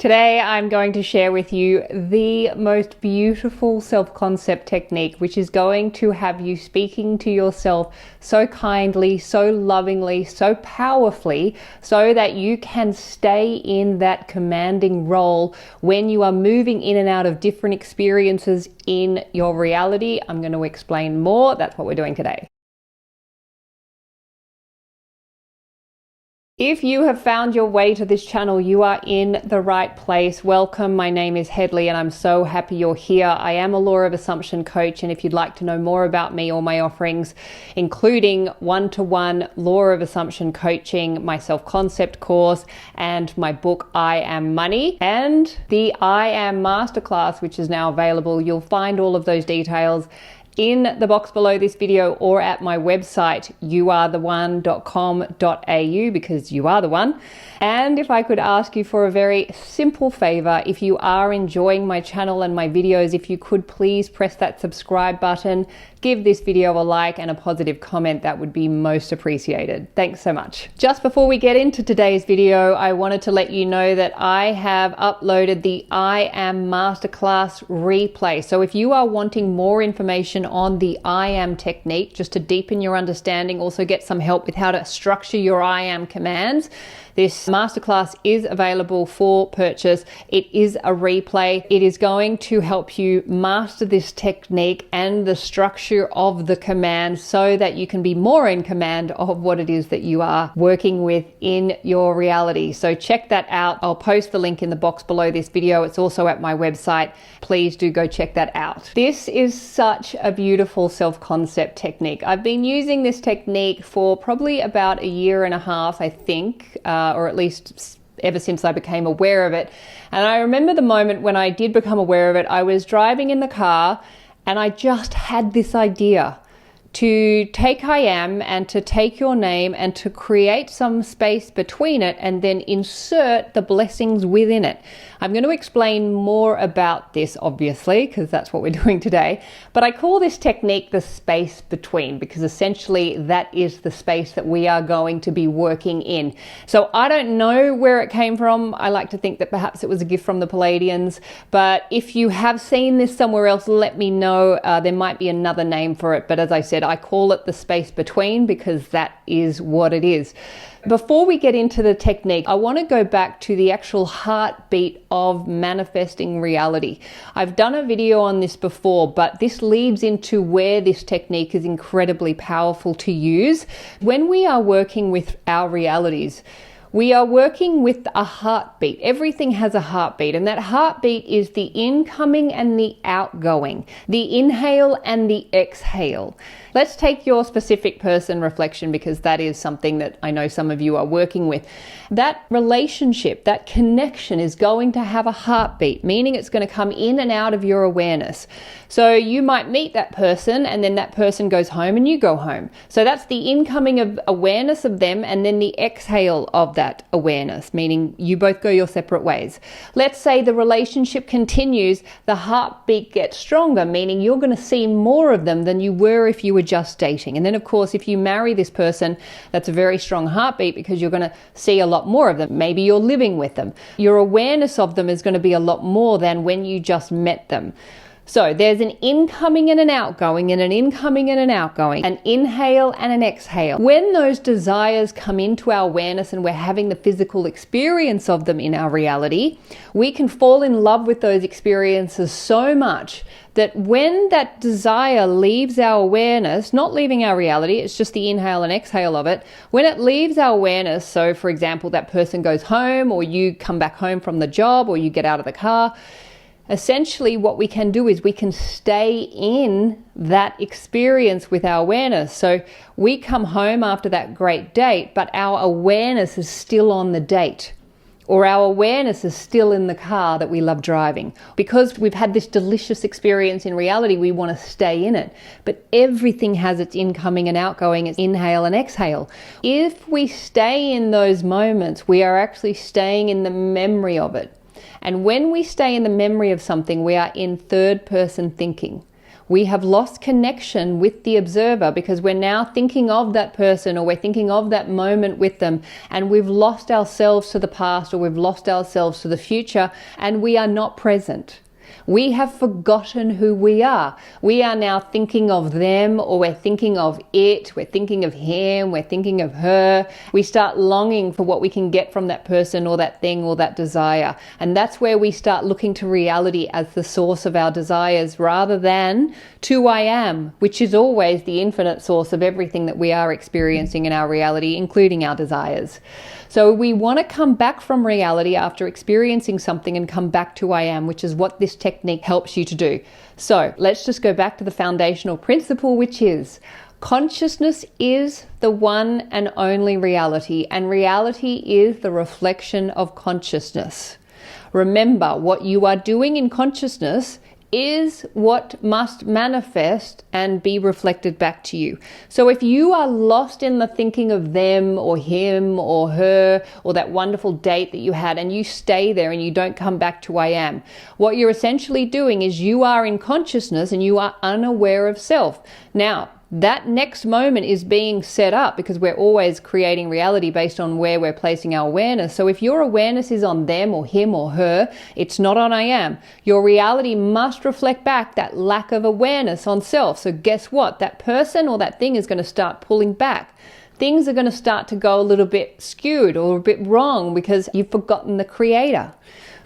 Today, I'm going to share with you the most beautiful self-concept technique, which is going to have you speaking to yourself so kindly, so lovingly, so powerfully, so that you can stay in that commanding role when you are moving in and out of different experiences in your reality. I'm going to explain more. That's what we're doing today. If you have found your way to this channel, you are in the right place. Welcome. My name is Hedley and I'm so happy you're here. I am a law of assumption coach, and if you'd like to know more about me or my offerings, including one-to-one law of assumption coaching, my self-concept course, and my book, I Am Money, and the I Am Masterclass, which is now available, you'll find all of those details in the box below this video or at my website, youaretheone.com.au, because you are the one. And if I could ask you for a very simple favor, if you are enjoying my channel and my videos, if you could please press that subscribe button, give this video a like and a positive comment, that would be most appreciated. Thanks so much. Just before we get into today's video, I wanted to let you know that I have uploaded the I Am Masterclass replay. So if you are wanting more information on the I Am technique, just to deepen your understanding, also get some help with how to structure your I Am commands, this masterclass is available for purchase. It is a replay. It is going to help you master this technique and the structure of the command so that you can be more in command of what it is that you are working with in your reality. So check that out. I'll post the link in the box below this video. It's also at my website. Please do go check that out. This is such a beautiful self-concept technique. I've been using this technique for probably about a year and a half, I think, or at least ever since I became aware of it. And I remember the moment when I did become aware of it. I was driving in the car and I just had this idea to take I am and to take your name and to create some space between it and then insert the blessings within it. I'm going to explain more about this, obviously, because that's what we're doing today. But I call this technique the space between, because essentially that is the space that we are going to be working in. So I don't know where it came from. I like to think that perhaps it was a gift from the Palladians. But if you have seen this somewhere else, let me know. There might be another name for it. But as I said, I call it the space between because that is what it is. Before we get into the technique, I want to go back to the actual heartbeat of manifesting reality. I've done a video on this before, but this leads into where this technique is incredibly powerful to use. When we are working with our realities, we are working with a heartbeat. Everything has a heartbeat, and that heartbeat is the incoming and the outgoing, the inhale and the exhale. Let's take your specific person reflection, because that is something that I know some of you are working with. That relationship, that connection is going to have a heartbeat, meaning it's going to come in and out of your awareness. So you might meet that person and then that person goes home and you go home. So that's the incoming of awareness of them, and then the exhale of that awareness, meaning you both go your separate ways. Let's say the relationship continues, the heartbeat gets stronger, meaning you're going to see more of them than you were if you were just dating. And then of course, if you marry this person, that's a very strong heartbeat because you're going to see a lot more of them. Maybe you're living with them. Your awareness of them is going to be a lot more than when you just met them. So there's an incoming and an outgoing, and an incoming and an outgoing, an inhale and an exhale. When those desires come into our awareness and we're having the physical experience of them in our reality, we can fall in love with those experiences so much that when that desire leaves our awareness, not leaving our reality, it's just the inhale and exhale of it. When it leaves our awareness, so for example, that person goes home, or you come back home from the job, or you get out of the car, essentially what we can do is we can stay in that experience with our awareness. So we come home after that great date, but our awareness is still on the date, or our awareness is still in the car that we love driving. Because we've had this delicious experience in reality, we want to stay in it. But everything has its incoming and outgoing, its inhale and exhale. If we stay in those moments, we are actually staying in the memory of it. And when we stay in the memory of something, we are in third person thinking. We have lost connection with the observer because we're now thinking of that person, or we're thinking of that moment with them, and we've lost ourselves to the past, or we've lost ourselves to the future, and we are not present. We have forgotten who we are. We are now thinking of them, or we're thinking of it, we're thinking of him, we're thinking of her. We start longing for what we can get from that person or that thing or that desire. And that's where we start looking to reality as the source of our desires, rather than to I am, which is always the infinite source of everything that we are experiencing in our reality, including our desires. So we want to come back from reality after experiencing something and come back to I am, which is what this technique helps you to do. So let's just go back to the foundational principle, which is consciousness is the one and only reality, and reality is the reflection of consciousness. Remember, what you are doing in consciousness is what must manifest and be reflected back to you. So if you are lost in the thinking of them or him or her or that wonderful date that you had, and you stay there and you don't come back to I am, what you're essentially doing is you are in consciousness and you are unaware of self. Now, that next moment is being set up because we're always creating reality based on where we're placing our awareness. So if your awareness is on them or him or her, it's not on I am. Your reality must reflect back that lack of awareness on self. So guess what? That person or that thing is going to start pulling back. Things are going to start to go a little bit skewed or a bit wrong because you've forgotten the creator.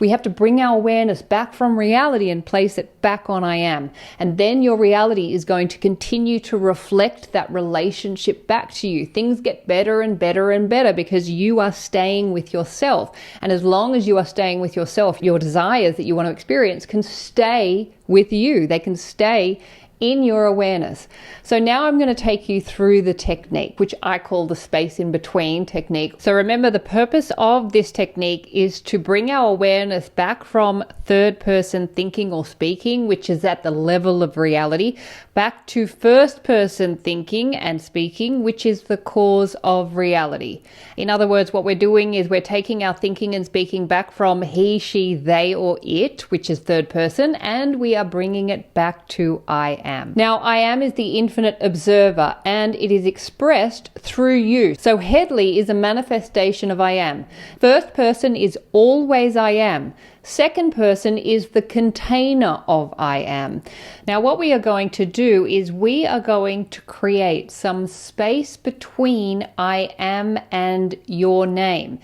We have to bring our awareness back from reality and place it back on I am. And then your reality is going to continue to reflect that relationship back to you. Things get better and better and better because you are staying with yourself. And as long as you are staying with yourself, your desires that you want to experience can stay with you. They can stay in your awareness. So now I'm going to take you through the technique, which I call the space in between technique. So remember, the purpose of this technique is to bring our awareness back from third person thinking or speaking, which is at the level of reality, back to first person thinking and speaking, which is the cause of reality. In other words, what we're doing is we're taking our thinking and speaking back from he, she, they, or it, which is third person, and we are bringing it back to I am. Now, I am is the infinite observer, and it is expressed through you. So Hedley is a manifestation of I am. First person is always I am. Second person is the container of I am. Now, what we are going to do is we are going to create some space between I am and your name.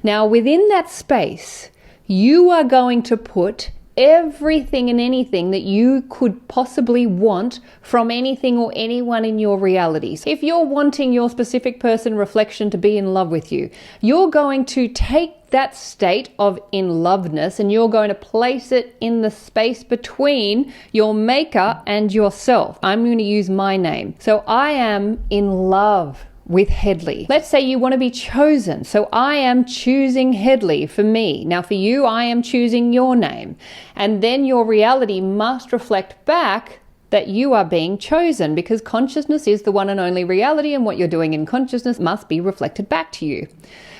Now, within that space, you are going to put everything and anything that you could possibly want from anything or anyone in your realities. If you're wanting your specific person reflection to be in love with you, you're going to take that state of in loveness and you're going to place it in the space between your maker and yourself. I'm going to use my name. So I am in love with Hedley. Let's say you want to be chosen. So I am choosing Hedley for me. Now for you, I am choosing your name. And then your reality must reflect back that you are being chosen, because consciousness is the one and only reality, and what you're doing in consciousness must be reflected back to you.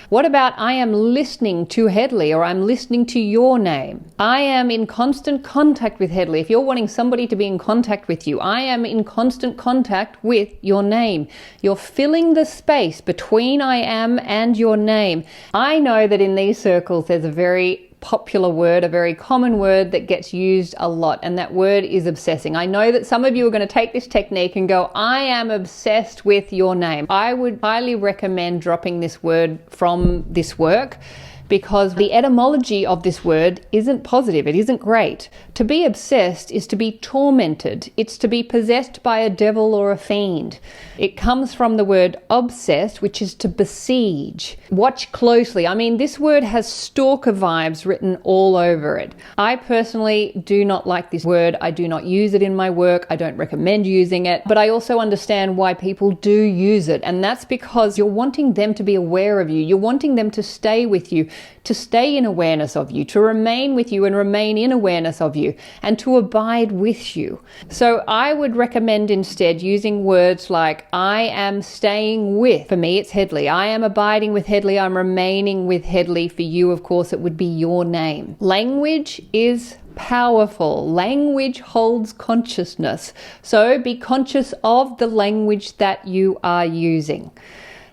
What about I am listening to Hedley, or I'm listening to your name? I am in constant contact with Hedley. If you're wanting somebody to be in contact with you, I am in constant contact with your name. You're filling the space between I am and your name. I know that in these circles there's a very popular word, a very common word that gets used a lot, and that word is obsessing. I know that some of you are going to take this technique and go, I am obsessed with your name. I would highly recommend dropping this word from this work, because the etymology of this word isn't positive. It isn't great. To be obsessed is to be tormented. It's to be possessed by a devil or a fiend. It comes from the word obsessed, which is to besiege. Watch closely. I mean, this word has stalker vibes written all over it. I personally do not like this word. I do not use it in my work. I don't recommend using it, but I also understand why people do use it. And that's because you're wanting them to be aware of you. You're wanting them to stay with you. to stay in awareness of you, to remain with you and remain in awareness of you, and to abide with you. So I would recommend instead using words like I am staying with. For me, it's Hedley. I am abiding with Hedley. I'm remaining with Hedley. For you, of course, it would be your name. Language is powerful. Language holds consciousness. So be conscious of the language that you are using.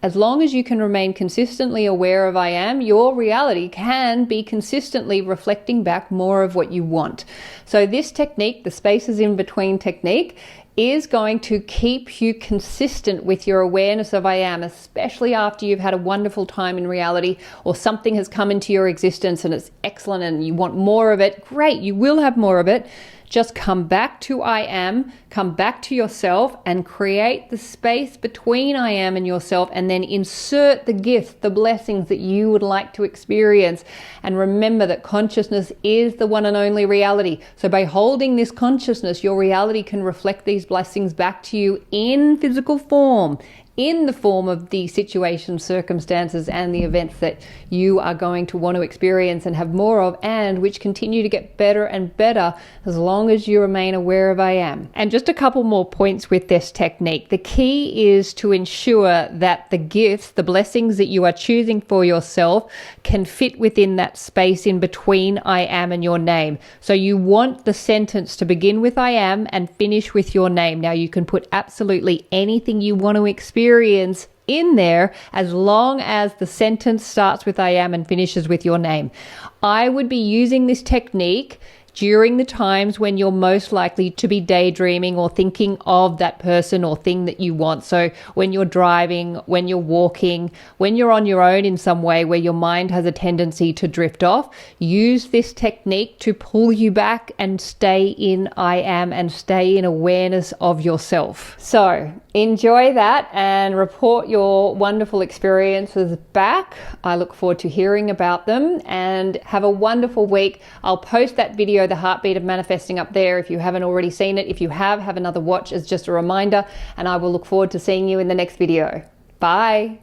As long as you can remain consistently aware of I am, your reality can be consistently reflecting back more of what you want. So this technique, the spaces in between technique, is going to keep you consistent with your awareness of I am, especially after you've had a wonderful time in reality or something has come into your existence and it's excellent and you want more of it. Great, you will have more of it. Just come back to I am, come back to yourself and create the space between I am and yourself, and then insert the gifts, the blessings that you would like to experience. And remember that consciousness is the one and only reality. So by holding this consciousness, your reality can reflect these blessings back to you in physical form, in the form of the situations, circumstances, and the events that you are going to want to experience and have more of, and which continue to get better and better as long as you remain aware of I am. And just a couple more points with this technique. The key is to ensure that the gifts, the blessings that you are choosing for yourself, can fit within that space in between I am and your name. So you want the sentence to begin with I am and finish with your name. Now you can put absolutely anything you want to experience in there as long as the sentence starts with I am and finishes with your name. I would be using this technique during the times when you're most likely to be daydreaming or thinking of that person or thing that you want. So when you're driving, when you're walking, when you're on your own in some way where your mind has a tendency to drift off, use this technique to pull you back and stay in I am and stay in awareness of yourself. So enjoy that and report your wonderful experiences back. I look forward to hearing about them, and have a wonderful week. I'll post that video, The Heartbeat of Manifesting, up there if you haven't already seen it. If you have another watch as just a reminder, and I will look forward to seeing you in the next video. Bye.